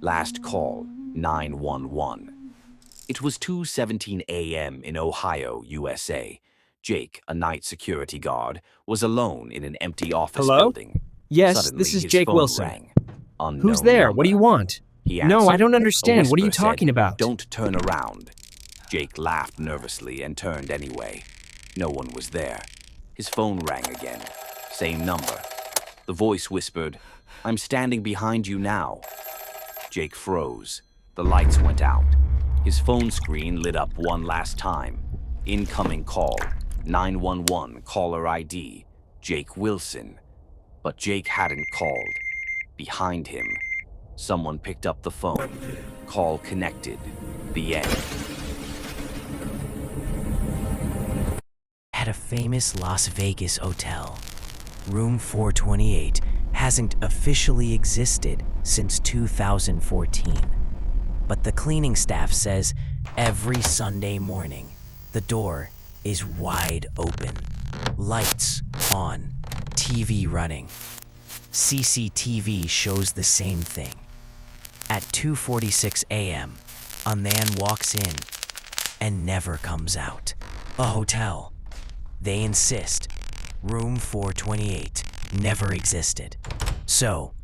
Last call, 911. It was 2:17 a.m. in Ohio, USA. Jake, a night security guard, was alone in an empty office Hello? building. Yes, Suddenly, this is his Jake phone Wilson. rang. Who's Unknown there? What do you number. want? He No, I answered. don't A understand. What are you whisper said, talking about? "Don't turn around." Jake laughed nervously and turned anyway. No one was there. His phone rang again. Same number. The voice whispered, "I'm standing behind you now." Jake froze. The lights went out. His phone screen lit up one last time. Incoming call. 911 caller ID. Jake Wilson. But Jake hadn't called. Behind him, someone picked up the phone. Call connected. The end. At a famous Las Vegas hotel, room 428 hasn't officially existed since 2014. But the cleaning staff says every Sunday morning, the door is wide open. Lights on, TV running. CCTV shows the same thing. At 2:46 a.m., a man walks in and never comes out. A hotel. They insist room 428 never existed. So,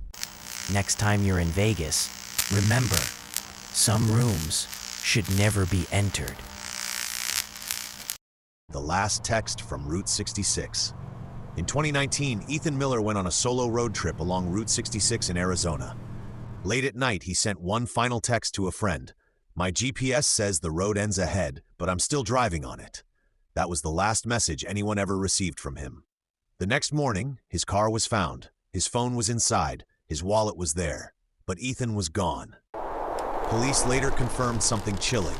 next time you're in Vegas, remember, some rooms should never be entered. The last text from Route 66. In 2019, Ethan Miller went on a solo road trip along Route 66 in Arizona. Late at night, he sent one final text to a friend. "My GPS says the road ends ahead, but I'm still driving on it." That was the last message anyone ever received from him. The next morning, his car was found. His phone was inside. His wallet was there. But Ethan was gone. Police later confirmed something chilling.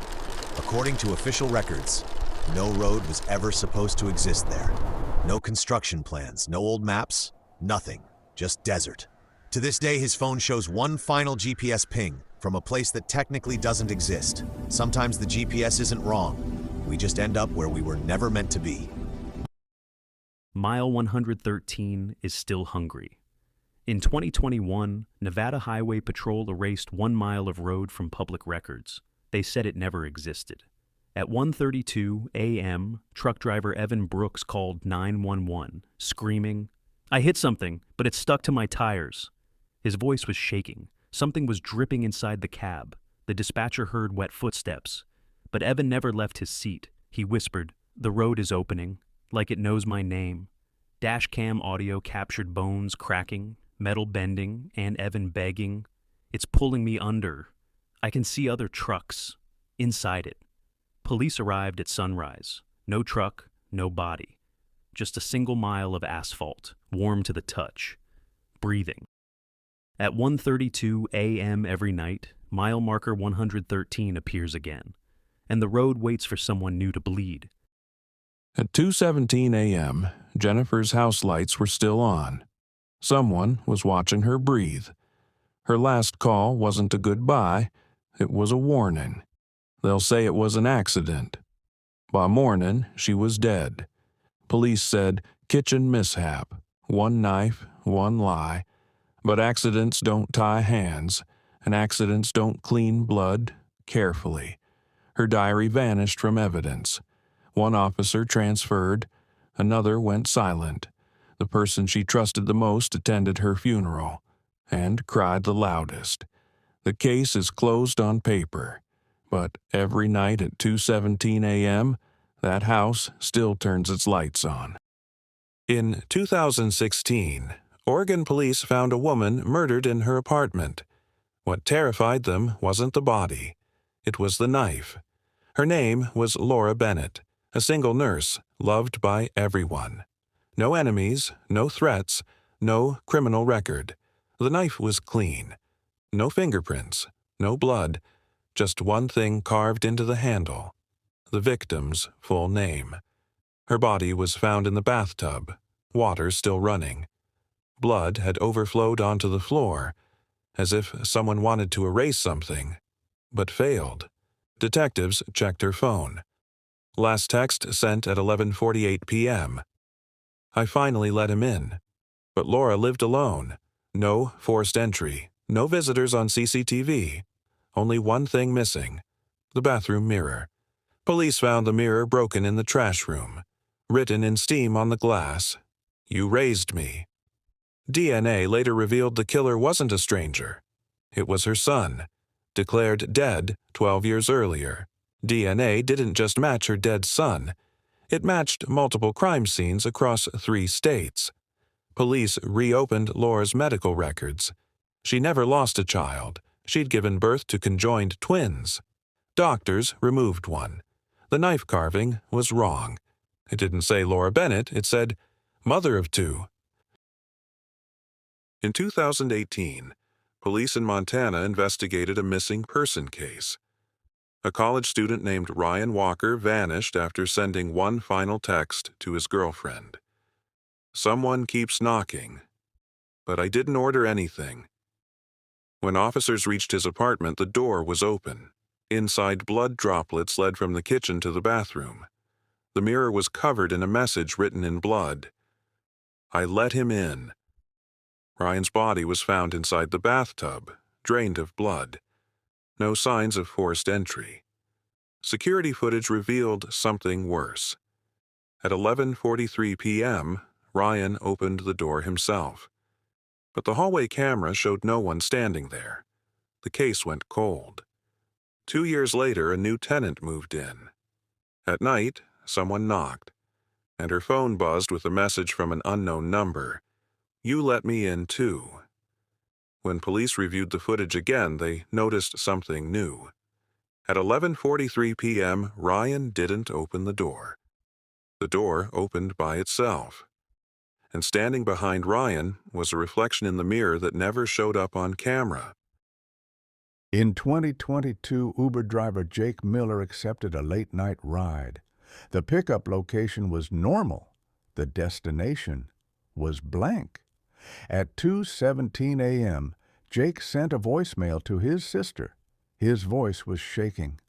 According to official records, no road was ever supposed to exist there. No construction plans, no old maps, nothing, just desert. To this day, his phone shows one final GPS ping from a place that technically doesn't exist. Sometimes the GPS isn't wrong. We just end up where we were never meant to be. Mile 113 is still hungry. In 2021, Nevada Highway Patrol erased 1 mile of road from public records. They said it never existed. At 1:32 a.m., truck driver Evan Brooks called 911, screaming, "I hit something, but it stuck to my tires." His voice was shaking. Something was dripping inside the cab. The dispatcher heard wet footsteps. But Evan never left his seat. He whispered, "The road is opening, like it knows my name." Dash cam audio captured bones cracking, metal bending, and Evan begging, "It's pulling me under. I can see other trucks inside it." Police arrived at sunrise. No truck, no body. Just a single mile of asphalt, warm to the touch. Breathing. At 1:32 a.m. every night, mile marker 113 appears again, and the road waits for someone new to bleed. At 2:17 a.m., Jennifer's house lights were still on. Someone was watching her breathe. Her last call wasn't a goodbye, it was a warning. They'll say it was an accident. By morning, she was dead. Police said kitchen mishap, one knife, one lie. But accidents don't tie hands, and accidents don't clean blood carefully. Her diary vanished from evidence. One officer transferred, another went silent. The person she trusted the most attended her funeral and cried the loudest. The case is closed on paper, but every night at 2:17 a.m., that house still turns its lights on. In 2016, Oregon police found a woman murdered in her apartment. What terrified them wasn't the body. It was the knife. Her name was Laura Bennett, a single nurse, loved by everyone. No enemies, no threats, no criminal record. The knife was clean. No fingerprints, no blood, just one thing carved into the handle: the victim's full name. Her body was found in the bathtub, water still running. Blood had overflowed onto the floor, as if someone wanted to erase something, but failed. Detectives checked her phone. Last text sent at 11:48 p.m. I finally let him in. But Laura lived alone. No forced entry, No visitors on CCTV. Only one thing missing: the bathroom mirror. Police found the mirror broken in the trash room. Written in steam on the glass, "You raised me." DNA later revealed the killer wasn't a stranger. It was her son, declared dead 12 years earlier. DNA didn't just match her dead son. It matched multiple crime scenes across 3 states. Police reopened Laura's medical records. She never lost a child. She'd given birth to conjoined twins. Doctors removed one. The knife carving was wrong. It didn't say Laura Bennett, it said mother of 2. In 2018, police in Montana investigated a missing person case. A college student named Ryan Walker vanished after sending one final text to his girlfriend. "Someone keeps knocking, but I didn't order anything." When officers reached his apartment, the door was open. Inside, blood droplets led from the kitchen to the bathroom. The mirror was covered in a message written in blood. "I let him in." Ryan's body was found inside the bathtub, drained of blood. No signs of forced entry. Security footage revealed something worse. At 11:43 p.m., Ryan opened the door himself. But the hallway camera showed no one standing there. The case went cold. 2 years later, a new tenant moved in. At night, someone knocked, and her phone buzzed with a message from an unknown number. "You let me in, too." When police reviewed the footage again, they noticed something new. At 11:43 p.m., Ryan didn't open the door. The door opened by itself. And standing behind Ryan was a reflection in the mirror that never showed up on camera. In 2022, Uber driver Jake Miller accepted a late-night ride. The pickup location was normal. The destination was blank. At 2:17 a.m., Jake sent a voicemail to his sister. His voice was shaking.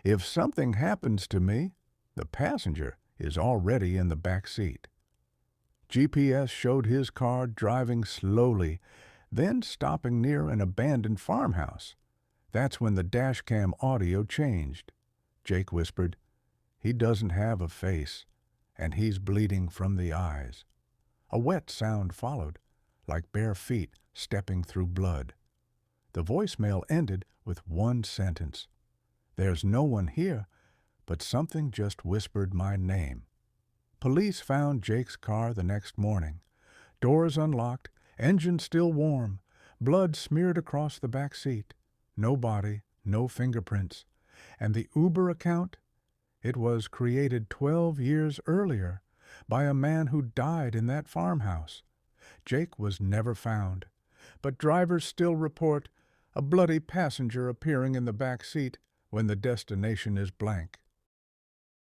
"If something happens to me, the passenger is already in the back seat." GPS showed his car driving slowly, then stopping near an abandoned farmhouse. That's when the dashcam audio changed. Jake whispered, "He doesn't have a face, and he's bleeding from the eyes." A wet sound followed, like bare feet stepping through blood. The voicemail ended with one sentence. "There's no one here, but something just whispered my name." Police found Jake's car the next morning. Doors unlocked, engine still warm, blood smeared across the back seat. No body, no fingerprints. And the Uber account? It was created 12 years earlier by a man who died in that farmhouse. Jake was never found, but drivers still report a bloody passenger appearing in the back seat when the destination is blank.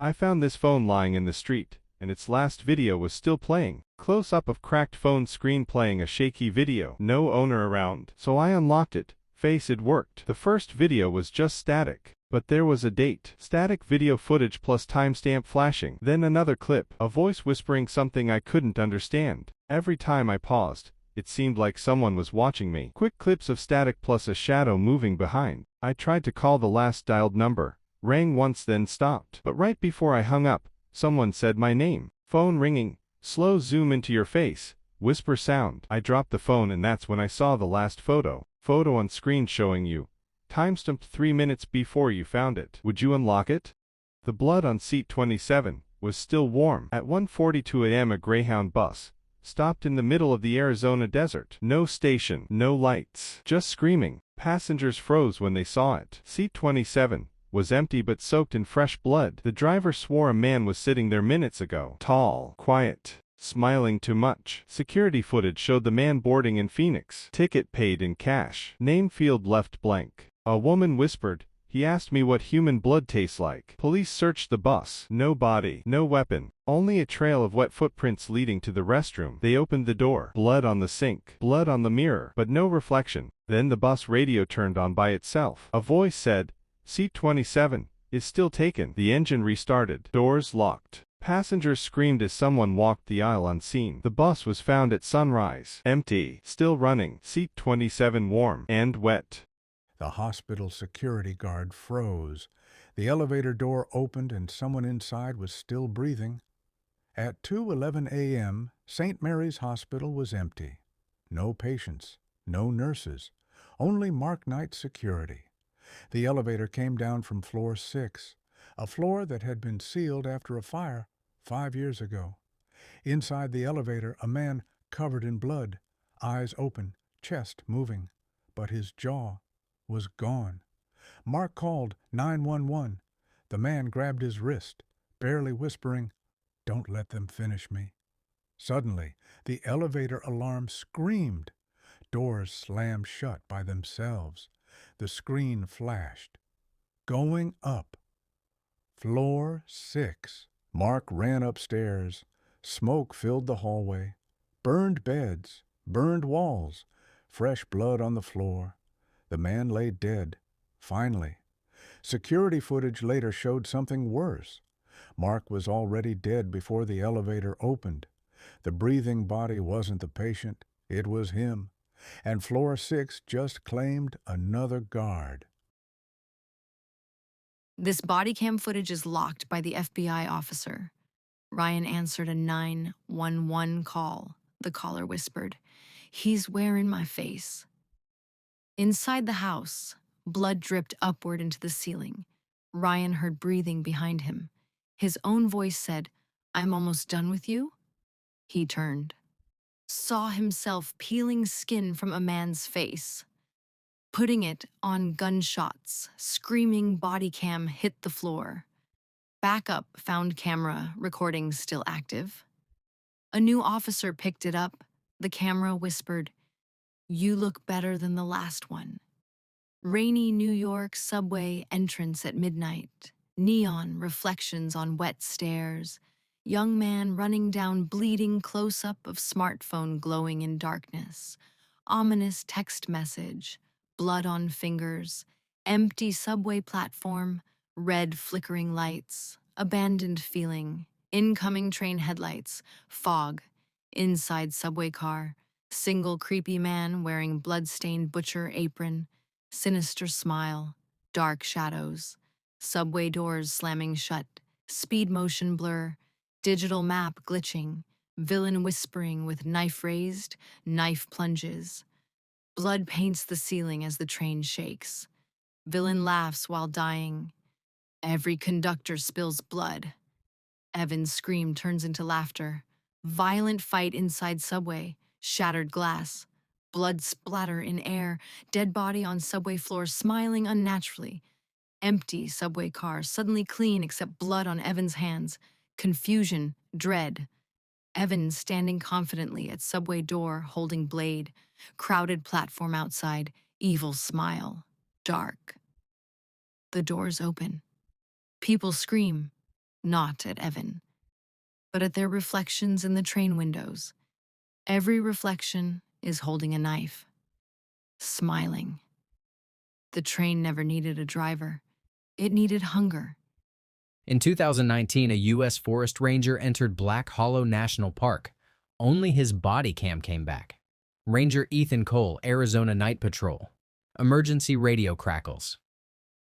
I found this phone lying in the street, and its last video was still playing. Close-up of cracked phone screen playing a shaky video. No owner around. So I unlocked it. Face, it worked. The first video was just static, but there was a date. Static video footage plus timestamp flashing. Then another clip. A voice whispering something I couldn't understand. Every time I paused, it seemed like someone was watching me. Quick clips of static plus a shadow moving behind. I tried to call the last dialed number. Rang once then stopped. But right before I hung up, someone said my name. Phone ringing. Slow zoom into your face. Whisper sound. I dropped the phone and that's when I saw the last photo. Photo on screen showing you. Timestamped 3 minutes before you found it. Would you unlock it? The blood on seat 27 was still warm. At 1:42 a.m. a Greyhound bus stopped in the middle of the Arizona desert. No station, no lights, just screaming. Passengers froze when they saw it. Seat 27 was empty but soaked in fresh blood. The driver swore a man was sitting there minutes ago. Tall, quiet, smiling too much. Security footage showed the man boarding in Phoenix. Ticket paid in cash. Name field left blank. A woman whispered, "He asked me what human blood tastes like." Police searched the bus. No body, no weapon, only a trail of wet footprints leading to the restroom. They opened the door. Blood on the sink, blood on the mirror, but no reflection. Then the bus radio turned on by itself. A voice said, "Seat 27 is still taken." The engine restarted. Doors locked. Passengers screamed as someone walked the aisle unseen. The bus was found at sunrise, empty, still running, seat 27 warm and wet. The hospital security guard froze. The elevator door opened and someone inside was still breathing. At 2:11 a.m., St. Mary's Hospital was empty. No patients, no nurses, only Mark Knight security. The elevator came down from floor 6, a floor that had been sealed after a fire 5 years ago. Inside the elevator, a man covered in blood, eyes open, chest moving, but his jaw was gone. Mark called 911. The man grabbed his wrist, barely whispering, "Don't let them finish me." Suddenly, the elevator alarm screamed. Doors slammed shut by themselves. The screen flashed. Going up. Floor 6. Mark ran upstairs. Smoke filled the hallway. Burned beds, burned walls, fresh blood on the floor. The man lay dead, finally. Security footage later showed something worse. Mark was already dead before the elevator opened. The breathing body wasn't the patient, it was him. And floor 6 just claimed another guard. This body cam footage is locked by the FBI officer. Ryan answered a 911 call. The caller whispered, "He's wearing my face." Inside the house, blood dripped upward into the ceiling. Ryan heard breathing behind him. His own voice said, "I'm almost done with you." He turned, saw himself peeling skin from a man's face, putting it on gunshots. Screaming body cam hit the floor. Backup found camera recording still active. A new officer picked it up. The camera whispered, "You look better than the last one." Rainy New York subway entrance at midnight. Neon reflections on wet stairs. Young man running down bleeding close-up of smartphone glowing in darkness. Ominous text message. Blood on fingers. Empty subway platform. Red flickering lights. Abandoned feeling. Incoming train headlights. Fog. Inside subway car. Single creepy man wearing blood-stained butcher apron. Sinister smile. Dark shadows. Subway doors slamming shut. Speed motion blur. Digital map glitching. Villain whispering with knife raised. Knife plunges. Blood paints the ceiling as the train shakes. Villain laughs while dying. Every conductor spills blood. Evan's scream turns into laughter. Violent fight inside subway. Shattered glass. Blood splatter in air. Dead body on subway floor smiling unnaturally. Empty subway car, suddenly clean except blood on Evan's hands. Confusion, dread. Evan standing confidently at subway door, holding blade. Crowded platform outside, evil smile. Dark. The doors open. People scream, not at Evan, but at their reflections in the train windows. Every reflection is holding a knife. Smiling. The train never needed a driver. It needed hunger. In 2019, a U.S. forest ranger entered Black Hollow National Park. Only his body cam came back. Ranger Ethan Cole, Arizona Night Patrol. Emergency radio crackles.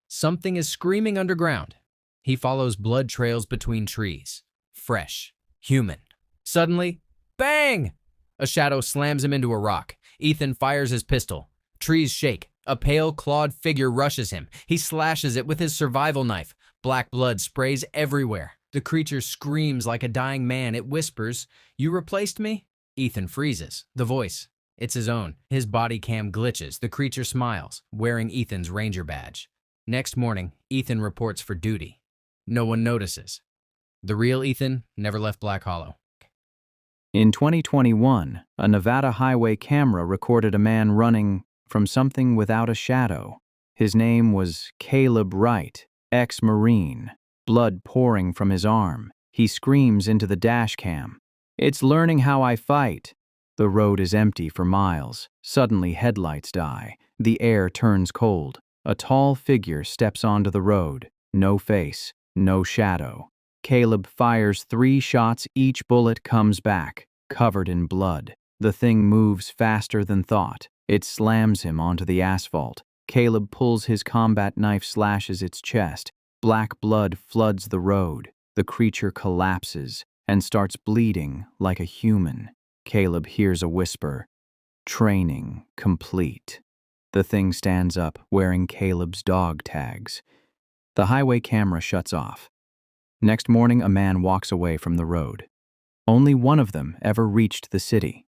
Something is screaming underground. He follows blood trails between trees. Fresh. Human. Suddenly, bang! A shadow slams him into a rock. Ethan fires his pistol. Trees shake. A pale, clawed figure rushes him. He slashes it with his survival knife. Black blood sprays everywhere. The creature screams like a dying man. It whispers, "You replaced me?" Ethan freezes. The voice. It's his own. His body cam glitches. The creature smiles, wearing Ethan's ranger badge. Next morning, Ethan reports for duty. No one notices. The real Ethan never left Black Hollow. In 2021, a Nevada highway camera recorded a man running from something without a shadow. His name was Caleb Wright, ex-Marine. Blood pouring from his arm. He screams into the dash cam, "It's learning how I fight." The road is empty for miles. Suddenly headlights die. The air turns cold. A tall figure steps onto the road. No face, no shadow. Caleb fires 3 shots. Each bullet comes back, covered in blood. The thing moves faster than thought. It slams him onto the asphalt. Caleb pulls his combat knife, slashes its chest. Black blood floods the road. The creature collapses and starts bleeding like a human. Caleb hears a whisper. Training complete. The thing stands up, wearing Caleb's dog tags. The highway camera shuts off. Next morning, a man walks away from the road. Only one of them ever reached the city.